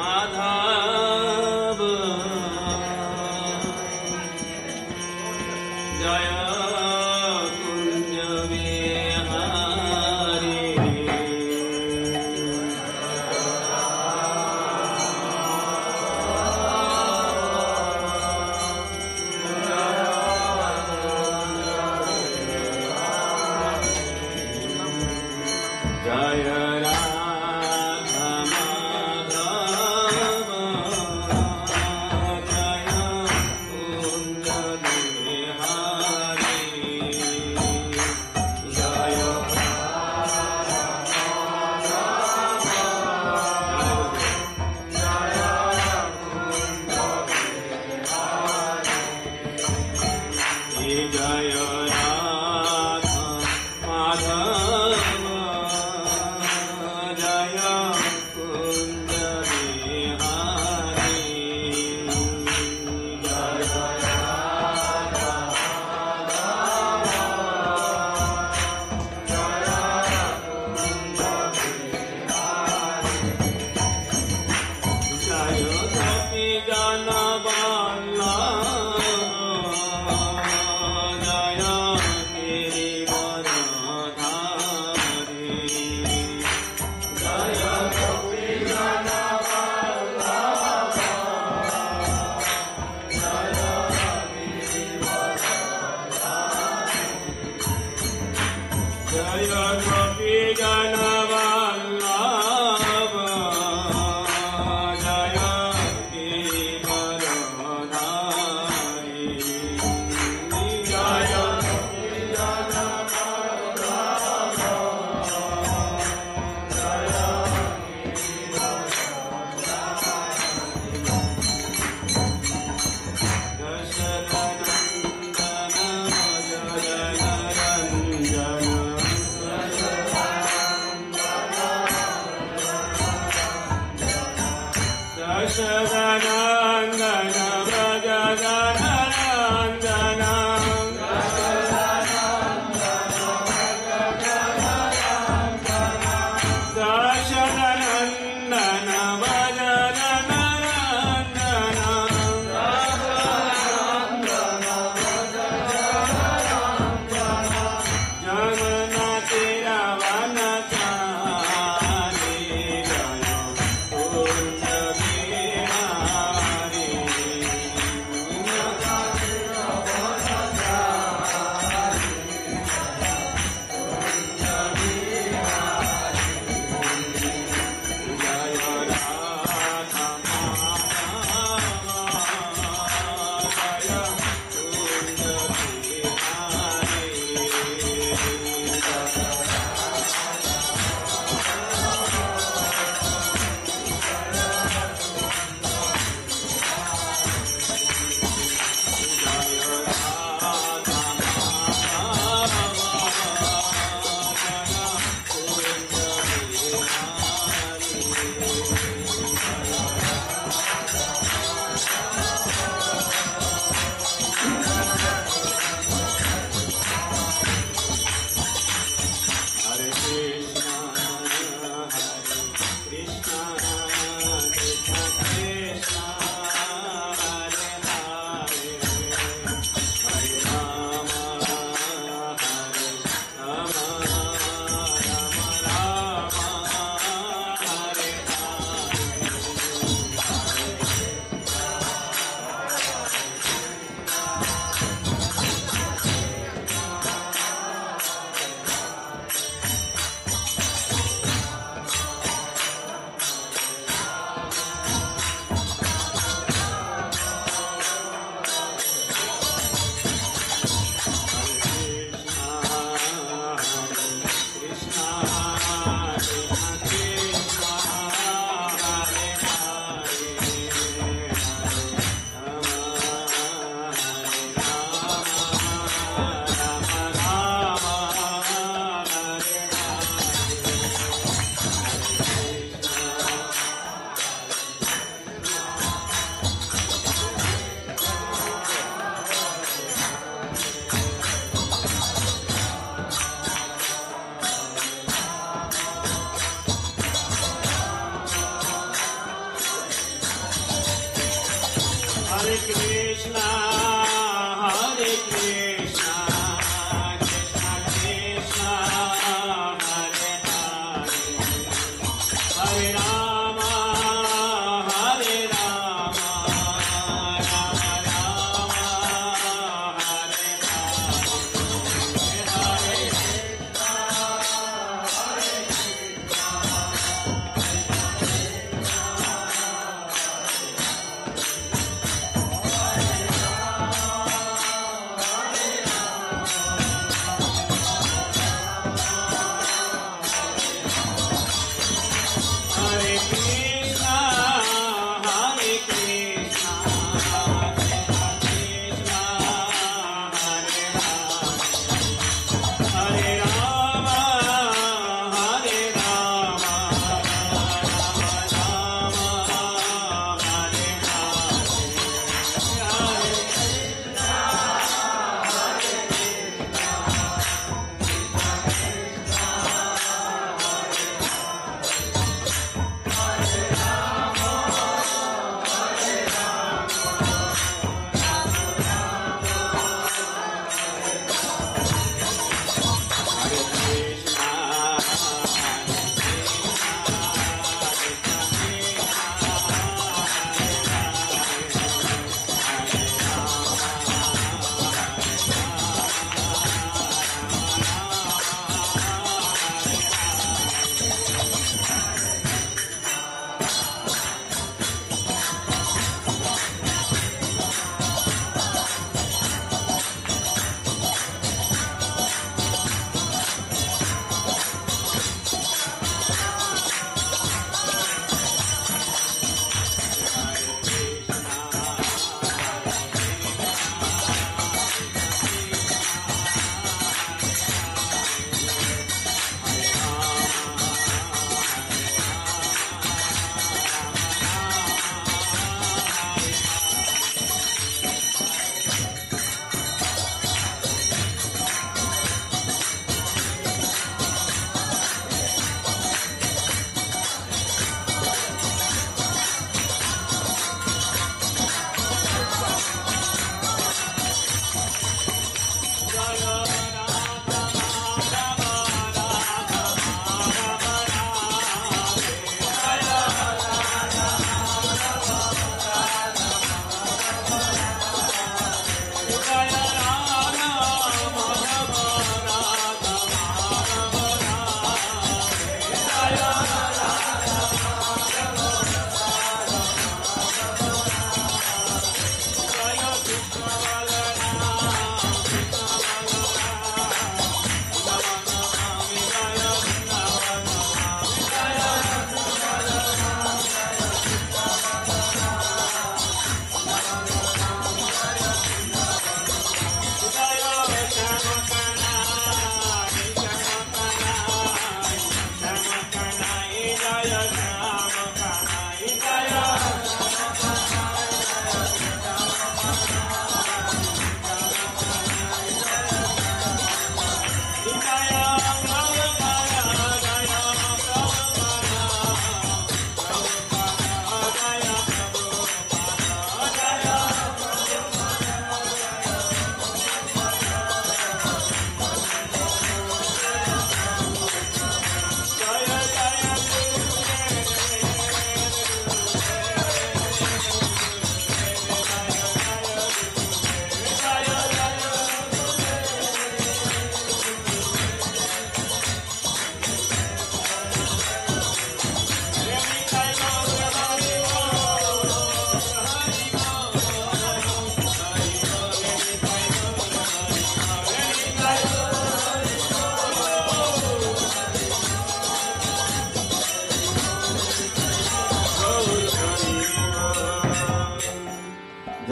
माधव जय कुंज बिहारी जय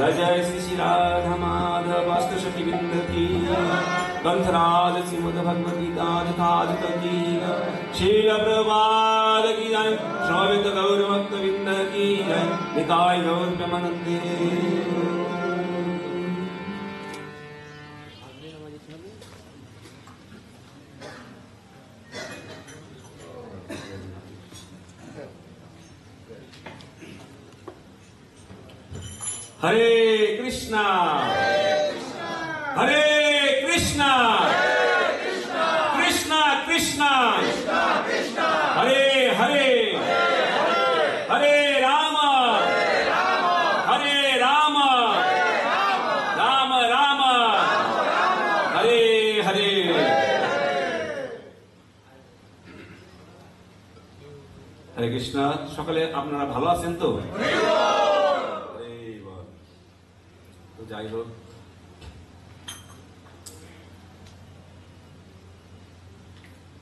जय जय श्री श्री राधा माधव अष्टशती बिंद की ग्रंथराज श्रीमद भगवद गीता यथार्थ की श्रील प्रभात की जय श्रवित गौर भक्त बिंद की जय निताय गौर प्रेमानंदे। হরে কৃষ্ণ হরে কৃষ্ণ কৃষ্ণ কৃষ্ণ হরে হরে হরে রাম হরে রাম রাম রাম হরে হরে। হরে কৃষ্ণ। সকলে আপনারা ভালো আছেন তো? যাই হোক,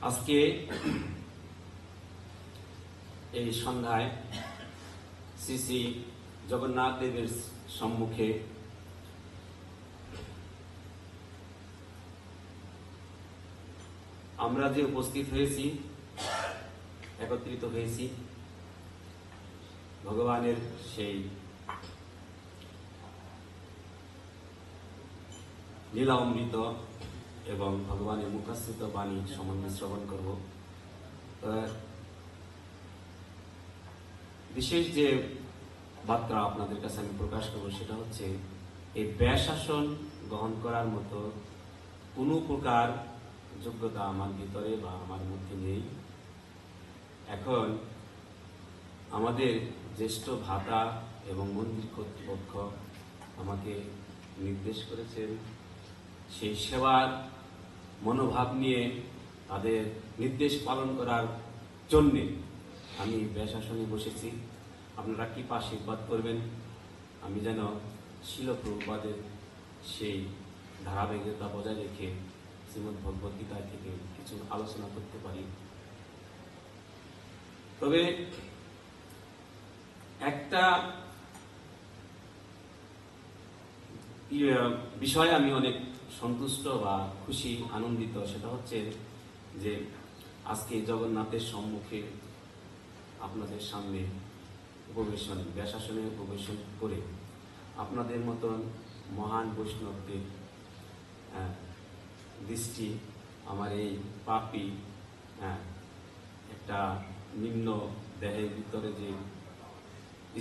আজকে এই সন্ধ্যায় শ্রী শ্রী জগন্নাথ দেবের সম্মুখে আমরা যে উপস্থিত হয়েছি, একত্রিত হয়েছি, ভগবানের সেই লীলা অমৃত এবং ভগবানের মুখাশ্রিত বাণী সম্বন্ধে শ্রবণ করব। বিশেষ যে বার্তা আপনাদের কাছে আমি প্রকাশ করব সেটা হচ্ছে, এই ব্যয়শাসন গ্রহণ করার মতো কোনো প্রকার যোগ্যতা আমার ভিতরে বা আমার মধ্যে নেই। এখন আমাদের জ্যেষ্ঠ ভ্রাতা এবং মন্দির কর্তৃপক্ষ আমাকে নির্দেশ করেছেন, সেই সেবার মনোভাব নিয়ে তাদের নির্দেশ পালন করার জন্যে আমি ব্যয়শাসনে বসেছি। আপনারা কৃপা আশীর্বাদ করবেন, আমি যেন শিল প্রভুপাদের সেই ধারাবাহিকতা বজায় রেখে শ্রীমদ্ ভগবদ গীতা থেকে কিছু আলোচনা করতে পারি। তবে একটা বিষয়ে আমি অনেক সন্তুষ্ট বা খুশি, আনন্দিত। সেটা হচ্ছে যে আজকে জগন্নাথের সম্মুখে আপনাদের সামনে ব্যয়শাসনে উপবেশন করে আপনাদের মতন মহান বৈষ্ণবদের দৃষ্টি আমার এই পাপী একটা নিম্ন দেহের ভিতরে যে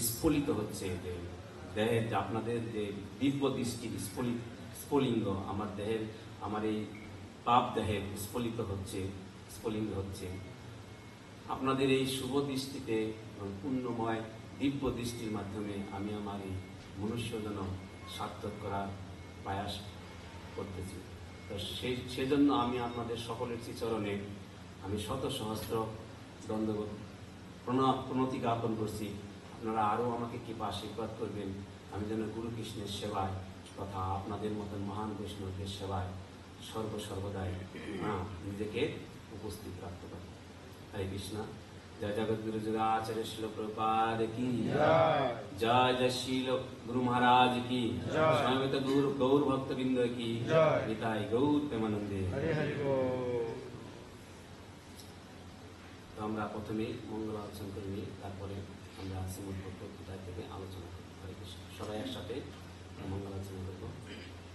স্ফলিত হচ্ছে, যে দেহের আপনাদের যে দিব্য দৃষ্টি স্ফুলিঙ্গ আমার দেহের, আমার এই পাপ দেহের স্ফুলিঙ্গ হচ্ছে, আপনাদের এই শুভ দৃষ্টিতে পুণ্যময় দিব্য দৃষ্টির মাধ্যমে আমি আমার এই মনুষ্য যেন সার্থক করার প্রয়াস করতেছি। তো সেজন্য আমি আপনাদের সকলের শ্রীচরণে আমি শত সহস্র দণ্ডবোধ প্রণতি জ্ঞাপন করছি। আপনারা আরও আমাকে কৃপা আশীর্বাদ করবেন, আমি যেন গুরু কৃষ্ণের সেবায় তথা আপনাদের মতন মহান বৈষ্ণবদের সেবায় সর্বদাই নিজেকে উপস্থিত রাখতে পারি। হরে কৃষ্ণ। জয় জগদ্গুরু যুগাচার্য শিল প্রভুপাদ কি জয়, জয় শিল গুরু মহারাজ কি সমবেত গৌর ভক্তবৃন্দ কি নিতাই গৌর প্রেমানন্দে। তো আমরা প্রথমে মঙ্গল আলোচনা করে নিই, তারপরে আমরা শ্রীমদ্ ভগবদ গীতা থেকে আলোচনা করব। হরে কৃষ্ণ। সবাই একসাথে মঙ্গল আলোচনা করব।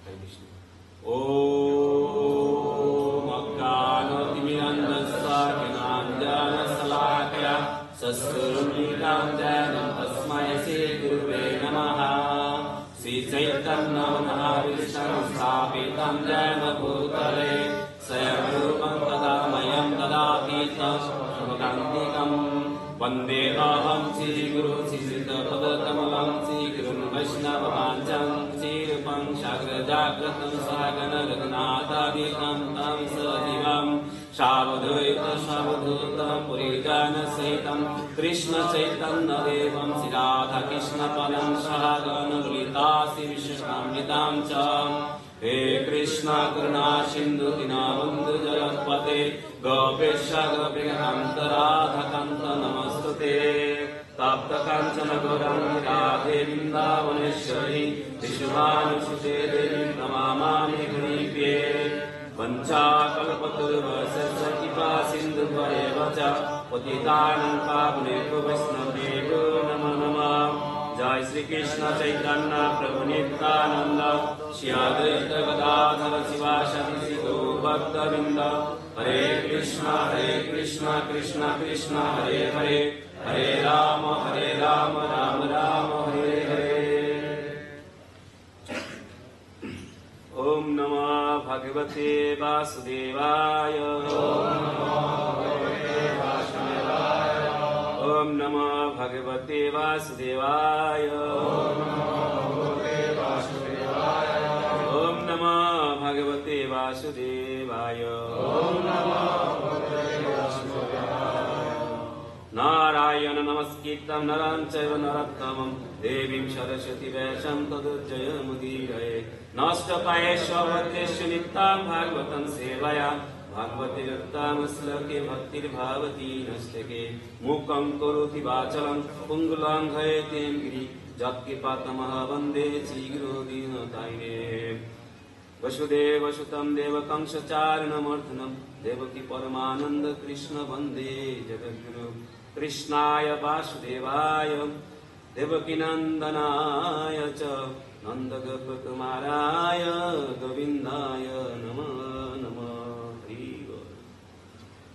হরে কৃষ্ণ। ওম অজ্ঞানতিমিরান্ধস্য জ্ঞানাঞ্জনশলাকয়া চক্ষুरुन्मीलितं येन तस्मै श्रीगुरुवे नमः। श्रीचैतन्यमहाविष्णुं स्थापितं येन भूतले स्वयं रूपं तदा मह्यं ददाति तं शुभकान्तिकं। वन्देऽहं श्रीगुरुं श्रीयुतपदकमलं श्रीगुरुं वैष्णववाञ्छं श्रीरूपं साग्रजाग्रतं सहगण रघुनाथादितं तं सजीवं सावधूतं पुरीजनसहितं कृष्णचैतन्यदेवं श्रीराधाकृष्णपदं सहगण ललिता श्रीविष्णुसंयुतां च। हे कृष्ण करुणा सिन्धु दीनबन्धु जगत्पते गोपेश गोपिकान्त राधाकान्त नमस्तुते। तप्त काञ्चन गौराङ्गी राधे वृन्दावनेश्वरी विश्वानुसुते देवी नमामि हरिप्रिये। वञ्चाकल्पतरुर्वशस्य कृपा सिन्धुभ्येव च पतितानां पावनेभ्यो वैष्णवेभ्यो नमो नमः। जय श्री कृष्ण चैतन्य प्रभु नित्यानंद श्री अद्वैत गदाधर शिवासादि श्री गौर भक्तवृंद। हरे कृष्ण कृष्ण कृष्ण हरे हरे, हरे राम राम राम हरे हरे। भगवते वासुदेवाय ओम नमो भगवते वासुदेवाय ओम नमो भगवते वासुदेवाय नारायण नमस्कृतं नरं चैव नरोत्तमं देवीं सरस्वती व्यासं ततो जयमुदीरये नष्टकायेष्वभद्रेषु नित्यं भागवतं सेवया भागवते युक्तां श्लोके भक्तिर्भावती नश्लोके मूकं करोति वाचालं पुङ्गुलं घयते गिरि जत्कृपातमः वन्दे श्रीगुरुदीनतारिणे वसुदेवसुतं देवकंसचारणमर्दनं देवकी परमानंद कृष्ण वन्दे जगद्गुरु कृष्णाय वासुदेवाय देवकीनन्दनाय च नन्दगोपकुमाराय गोविन्दाय नमः नमः हरि बोल।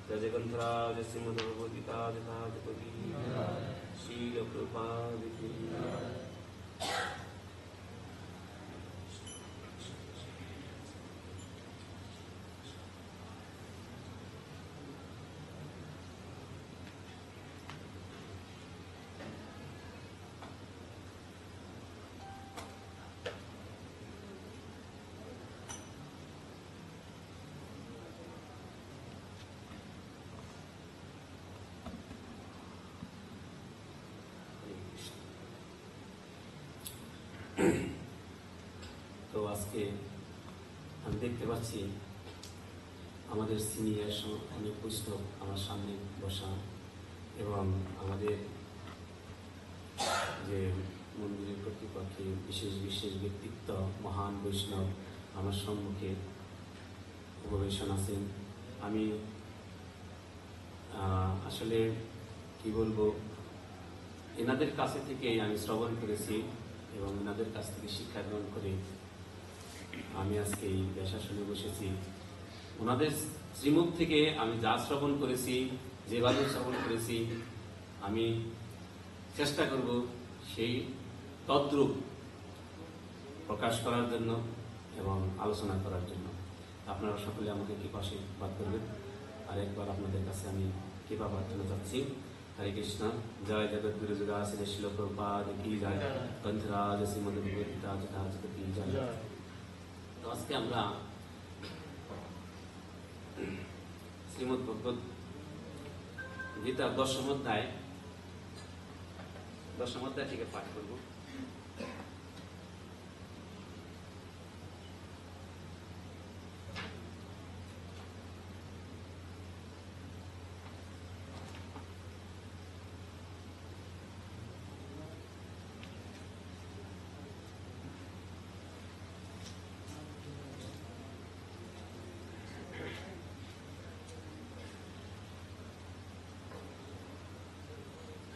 जय जगन्नाथ श्रीमद्भगवद्गीताधिपति श्रील प्रभुपाद की তো আজকে আমি দেখতে পাচ্ছি আমাদের সিনিয়র অনেক পুস্তক আমার সামনে বসা এবং আমাদের যে মন্দিরের কর্তৃপক্ষে বিশেষ বিশেষ ব্যক্তিত্ব মহান বৈষ্ণব আমার সম্মুখে উপবেশন আছেন। আমি আসলে কি বলবো, এনাদের কাছে থেকেই আমি শ্রবণ করেছি এবং এনাদের কাছ থেকে শিক্ষা গ্রহণ করে আমি আজকে এই ব্যাসাসনে বসেছি। ওনাদের শ্রীমুখ থেকে আমি যা শ্রবণ করেছি, যেভাবে শ্রবণ করেছি, আমি চেষ্টা করব সেই তদ্রূপ প্রকাশ করার জন্য এবং আলোচনা করার জন্য। আপনারা সকলে আমাকে কৃপা আশীর্বাদ করবেন। আরেকবার আপনাদের কাছে আমি কৃপা প্রার্থনা চাচ্ছি। हरे कृष्ण। जय जगत गुरु जगत श्रील प्रभुपाद की जय। ग्रंथराज श्रीमद् भगवद्गीता যথাযথ की जय। তো আজকে আমরা শ্রীমদ্ ভগবদ গীতা দশম অধ্যায় থেকে পাঠ করব।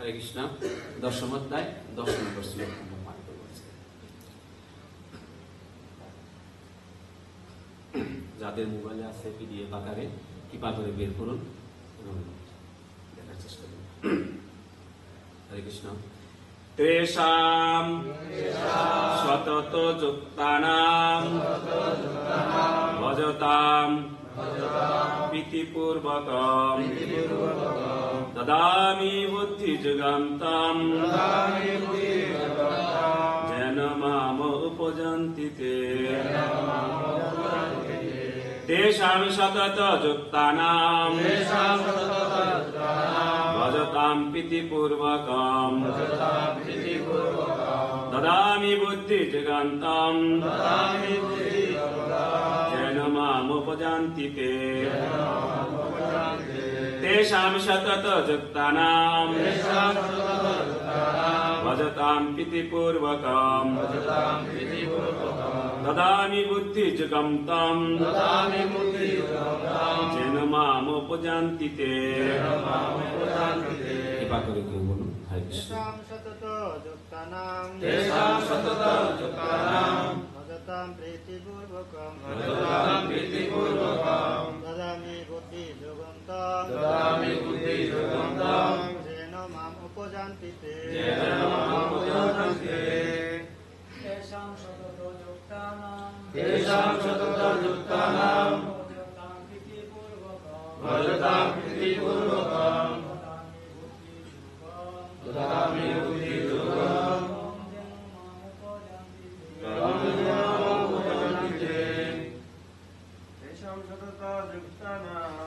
हरे कृष्ण। दशम अध्याय 10 নম্বর শ্লোক আমরা পাঠ করব। যাদের মোবাইলে আছে পিডিএফ আকারে কৃপা করে বের করুন এবং দেখার চেষ্টা করুন। হরে কৃষ্ণ। তেষাম সতত যুক্তানাম ভজতাম প্রীতিপূর্বকম দদামি বুদ্ধিযুগান্তাম যেন মাম উপযন্তি তে। তেষাং সতত যুক্তানাং ভজতাম প্রীতিপূর্বকম দদামি বুদ্ধিযুগান্তাম যেন মাম উপযন্তি তে। तेषां सतत युक्तानां भजतां प्रीतिपूर्वकं ददामि बुद्धियुगं तं जेन माम उपजान्ति ते। कृपा करे केउ बोलुन। हरे कृष्ण। तेषां सतत युक्तानां भजतां प्रीतिपूर्वकं ददामि बुद्धियुगं तं जेन माम उपजान्ति ते। तेषां तेषां सततयुक्तानां भजतां प्रीतिपूर्वकं ददामि बुद्धियोगं तं ज्ञानमुपजन्ति ते।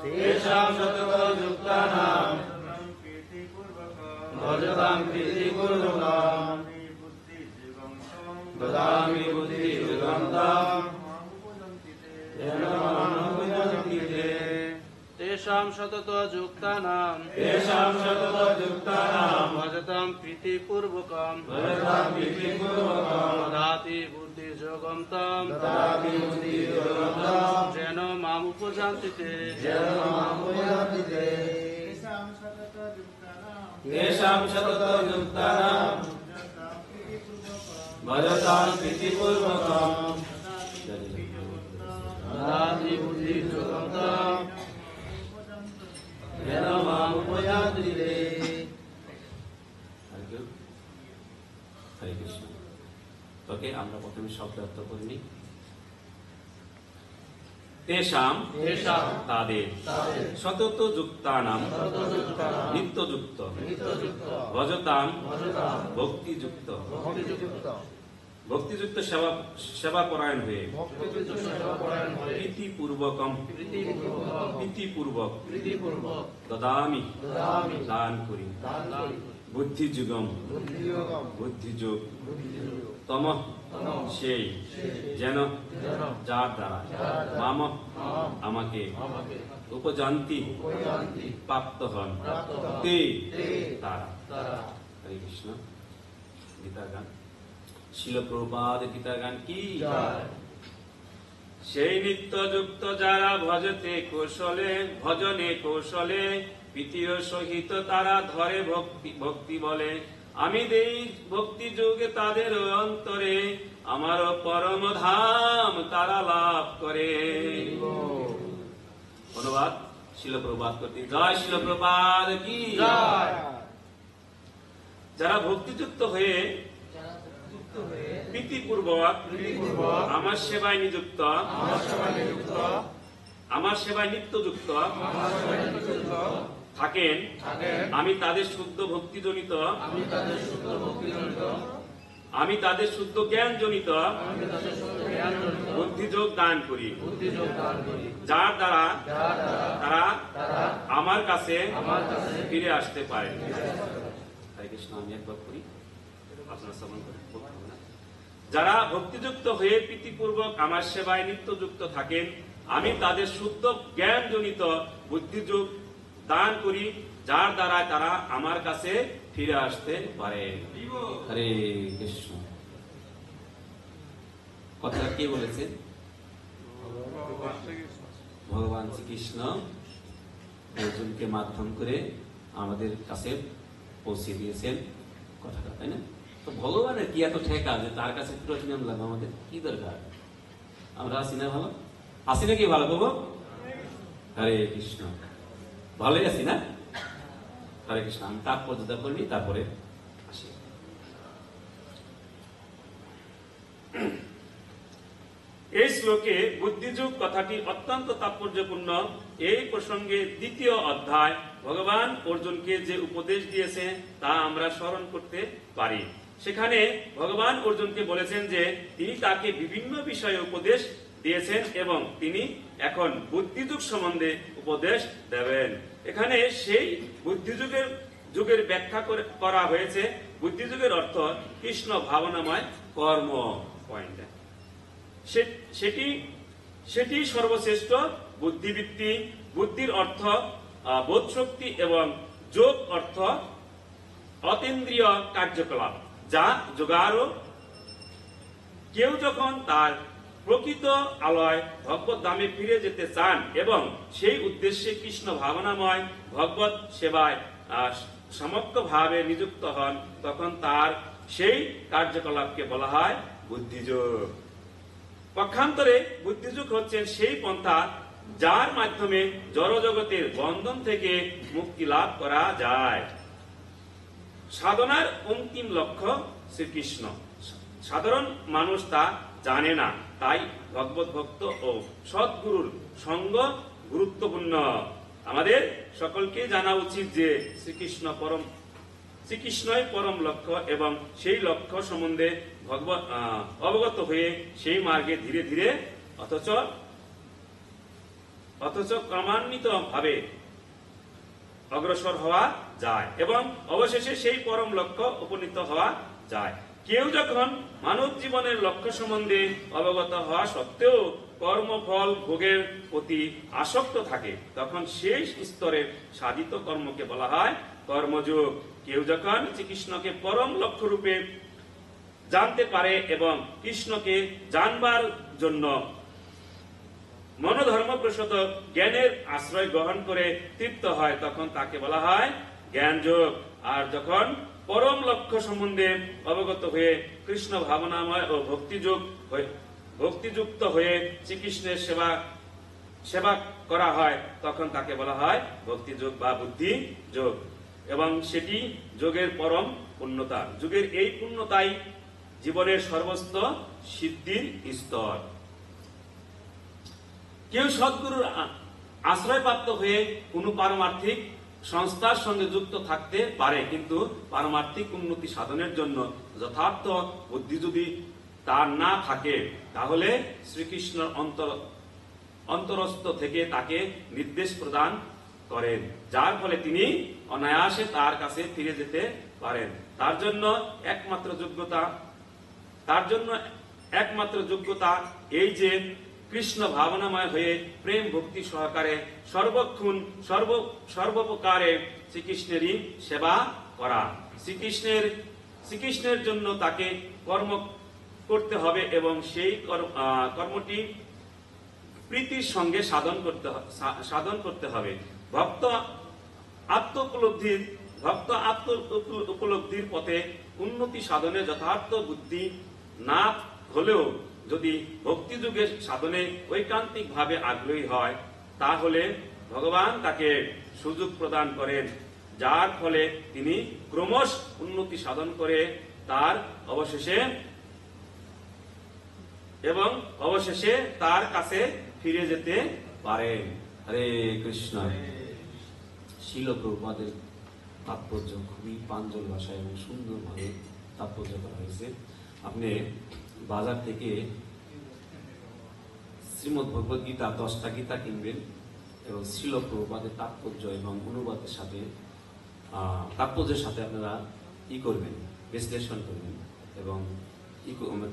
तेषां सततयुक्तानां भजतां प्रीतिपूर्वकं ददामि बुद्धियोगं तं ज्ञानमुपजन्ति ते। तेषां सततयुक्तानां भजतां प्रीतिपूर्वकं ददाति बुद्धियोगं तं येन माम् उपजन्ति ते। तेषां सततयुक्तानां भजतां प्रीतिपूर्वकं ददाति बुद्धियोगं तं येन माम् उपजन्ति ते। হরে কৃষ্ণ। ওকে, আমরা প্রথমে শব্দ অর্থ করে নিই। তেষাম তাদের সতত যুক্তানাম নিত্যযুক্ত ভজতাম ভক্তিযুক্ত ভক্তিযুক্ত সেবা পরায়ণ হয়ে প্রীতিপূর্বক দদামি দান করি বুদ্ধিযুগম বুদ্ধিযোগ তম সেই যেন যার দ্বারা মাম আমাকে উপজান্তি প্রাপ্ত হন তে তারা। হরে কৃষ্ণ। গীতা গান। শিল প্রভুপাদ গীতা গান কি? সেই নিত্যযুক্ত যারা ভজনে কৌশলে প্রীতির সহিত তারা ধরে ভক্তি বলে। আমি দেই ভক্তি যোগে তাদের অন্তরে আমার পরম ধাম তারা লাভ করে। অনুবাদ শিল প্রভুপাদ করতে। জয় শিল প্রভুপাদ কি জয়। যারা ভক্তিযুক্ত হয়ে প্রীতিপূর্বক আমার সেবায় নিযুক্ত আমার সেবায় নিত্যযুক্ত থাকেন, আমি তাদের শুদ্ধ ভক্তিজনিত আমি তাদের শুদ্ধ জ্ঞান জনিত বুদ্ধিযোগ দান করি, যার দ্বারা তারা আমার কাছে ফিরে আসতে পারে। হরে কৃষ্ণ। আমি একবার করি, আপনারা শ্রবণ করে বলতে হবে না। যারা ভক্তিযুক্ত হয়ে প্রীতিপূর্বক আমার সেবায় নিত্যযুক্ত থাকেন, আমি তাদের শুদ্ধ জ্ঞান জনিত বুদ্ধিযোগ দান করি, যার দ্বারা তারা আমার কাছে ফিরে আসতে পারে। হরে কৃষ্ণ। কথাটা কে বলেছেন? ভগবান শ্রীকৃষ্ণ অর্জুনকে মাধ্যম করে আমাদের কাছে পৌঁছে দিয়েছেন কথাটা, তাই না? তো ভগবানের কি এত ঠেকা যে তার কাছে পুরো নিয়ম লাগবে? আমাদের কি দরকার? আমরা আছি না ভালো? আছি নাকি ভালো বাবু? হরে কৃষ্ণ। ভালোই আছি না? হরে কৃষ্ণ। আমি তাৎপর্যতা করবি, তারপরে আসি। এই শ্লোকে বুদ্ধিযোগ কথাটি অত্যন্ত তাৎপর্যপূর্ণ। এই প্রসঙ্গে দ্বিতীয় অধ্যায় ভগবান অর্জুনকে যে উপদেশ দিয়েছে তা আমরা স্মরণ করতে পারি। সেখানে ভগবান অর্জুনকে বলেছেন যে তিনি তাকে বিভিন্ন বিষয়ে উপদেশ দিয়েছেন এবং তিনি এখন বুদ্ধিযুগ সম্বন্ধে উপদেশ দেবেন। এখানে সেই বুদ্ধিযুগের ব্যাখ্যা করা হয়েছে। বুদ্ধিযুগের অর্থ কৃষ্ণ ভাবনাময় কর্ম পয়েন্ট। সেটি সর্বশ্রেষ্ঠ বুদ্ধিবৃত্তি। বুদ্ধির অর্থ বোধ শক্তি এবং যোগ অর্থ অতীন্দ্রিয় কার্যকলাপ, যা যোগারও। কেউ যখন তার প্রকৃত আলয় ভগবত ধামে ফিরে যেতে চান এবং সেই উদ্দেশ্যে কৃষ্ণ ভাবনাময় ভগবত সেবায় সমগ্র ভাবে নিযুক্ত হন, তখন তার সেই কার্যকলাপকে বলা হয় বুদ্ধিযোগ। পক্ষান্তরে বুদ্ধিযোগ হচ্ছেন সেই পন্থা যার মাধ্যমে জড়জগতের বন্ধন থেকে মুক্তি লাভ করা যায়। সাধনার অন্তিম লক্ষ্য শ্রীকৃষ্ণ। সাধারণ মানুষ তা জানে না। তাই ভগবত ভক্ত ও সৎগুরুর সঙ্গ গুরুত্বপূর্ণ। আমাদের সকলকে জানা উচিত যে শ্রীকৃষ্ণই পরম লক্ষ্য এবং সেই লক্ষ্য সম্বন্ধে অবগত হয়ে সেই মার্গে ধীরে ধীরে অথচ ক্রমান্বিত ভাবে অগ্রসর হওয়া যায় এবং অবশেষে সেই পরম লক্ষ্য উপনীত হওয়া যায়। কেউ যখন মানব জীবনের লক্ষ্য সম্বন্ধে অবগত হওয়া সত্ত্বেও কর্মফল ভোগের প্রতি আসক্ত থাকে, তখন সেই স্তরের সাধিত কর্মকে বলা হয় কর্মযোগ। কেউ যখন শ্রীকৃষ্ণকে পরম লক্ষ্য রূপে জানতে পারে এবং কৃষ্ণকে জানবার জন্য মনোধর্মপ্রসূত জ্ঞানের আশ্রয় গ্রহণ করে তৃপ্ত হয়, তখন তাকে বলা হয় জ্ঞান যোগ। আর যখন পরম লক্ষ্য সম্বন্ধে অবগত হয়ে কৃষ্ণ ভাবনাময় ও ভক্তিযুক্ত হয়ে শ্রীকৃষ্ণের সেবা করা হয়, তখন তাকে বলা হয় ভক্তিযোগ বা বুদ্ধি যোগ। এবং সেটি যোগের পরম পূর্ণতা। যুগের এই পূর্ণতাই জীবনের সর্বস্ত সিদ্ধির স্তর। কেউ সদ্গুরুর আশ্রয়প্রাপ্ত হয়ে কোনো পারমার্থিক সংস্থার সঙ্গে যুক্ত থাকতে পারে, কিন্তু পারমার্থিক উন্নতি সাধনের জন্য যথার্থ বুদ্ধি যদি তার না থাকে, তাহলে শ্রীকৃষ্ণ অন্তরস্থ থেকে তাকে নির্দেশ প্রদান করেন, যার ফলে তিনি অনায়াসে তার কাছে ফিরে যেতে পারেন। তার জন্য একমাত্র যোগ্যতা এই যে কৃষ্ণ ভাবনাময় হয়ে প্রেম ভক্তি সহকারে সর্বক্ষণ সর্বপ্রকারে শ্রীকৃষ্ণেরই সেবা করা। শ্রীকৃষ্ণের জন্য তাকে কর্ম করতে হবে এবং সেই কর্মটি প্রীতির সঙ্গে সাধন করতে হবে। ভক্ত আত্ম উপলব্ধির পথে উন্নতি সাধনে যথার্থ বুদ্ধি না হলেও যদি ভক্তিযুগের সাধনে ঐকান্তিক ভাবে আগ্রহী হয়, তাহলে ভগবান তাকে সুযোগ প্রদান করেন, যার ফলে তিনি ক্রমশ উন্নতি সাধন করে তার অবশেষে তার কাছে ফিরে যেতে পারেন। হরে কৃষ্ণ। শিল প্রভুপাদের তাৎপর্য খুবই প্রাঞ্জল ভাষায় এবং সুন্দরভাবে তাৎপর্য করা হয়েছে। আপনি বাজার থেকে শ্রীমদ্ ভগবদ গীতা 10টা গীতা কিনবেন এবং শিল প্রভুপাদের তাৎপর্য এবং অনুবাদের সাথে তাৎপর্যের সাথে আপনারা করবেন, বিশ্লেষণ করবেন এবং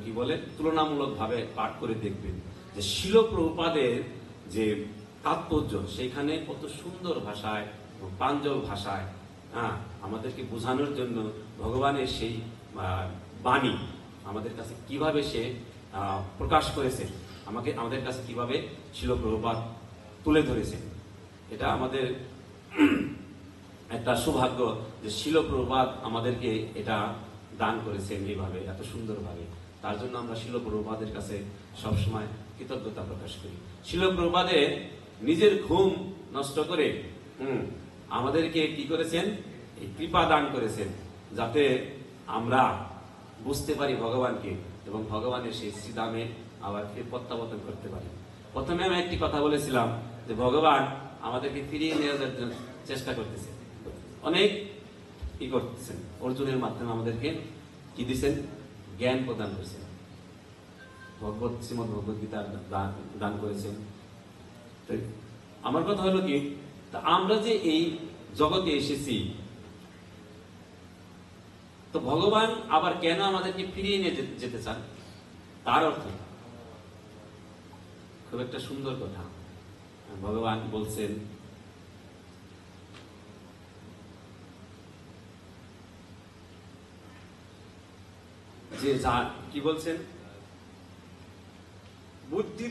কি বলে তুলনামূলক ভাবে পাঠ করে দেখবেন যে শিল প্রভুপাদের যে তাৎপর্য সেখানে কত সুন্দর ভাষায় প্রাঞ্জল ভাষায় আমাদেরকে বোঝানোর জন্য ভগবানের সেই বাণী আমাদের কাছে কিভাবে সে প্রকাশ করেছে, আমাদের কাছে কিভাবে শিল প্রভুপাদ তুলে ধরেছে। এটা আমাদের একটা সৌভাগ্য যে শিল প্রভুপাদ আমাদেরকে এটা দান করেছেন এইভাবে, এত সুন্দরভাবে। তার জন্য আমরা শিল প্রভুপাদের কাছে সবসময় কৃতজ্ঞতা প্রকাশ করি। শিল প্রভুপাদে নিজের ঘুম নষ্ট করে আমাদেরকে কি করেছেন, এই কৃপা দান করেছেন, যাতে আমরা বুঝতে পারি ভগবানকে এবং ভগবানের সেই শ্রীধামে আবার প্রত্যাবর্তন করতে পারি। প্রথমে আমি একটি কথা বলেছিলাম যে ভগবান আমাদেরকে ফিরিয়ে নিয়ে যাওয়ার জন্য চেষ্টা করতেছে, অনেক কি করতেছেন, অর্জুনের মাধ্যমে আমাদেরকে কি দিচ্ছেন, জ্ঞান প্রদান করেছেন, শ্রীমদ্ ভগবদ গীতার দান করেছেন। আমার কথা হলো কি, আমরা যে এই জগতে এসেছি, তো ভগবান আবার কেন আমাদেরকে ফিরিয়ে নিয়ে যেতে চান, তার অর্থ খুব একটা সুন্দর কথা। ভগবান বলছেন যে কি বলছেন, বুদ্ধি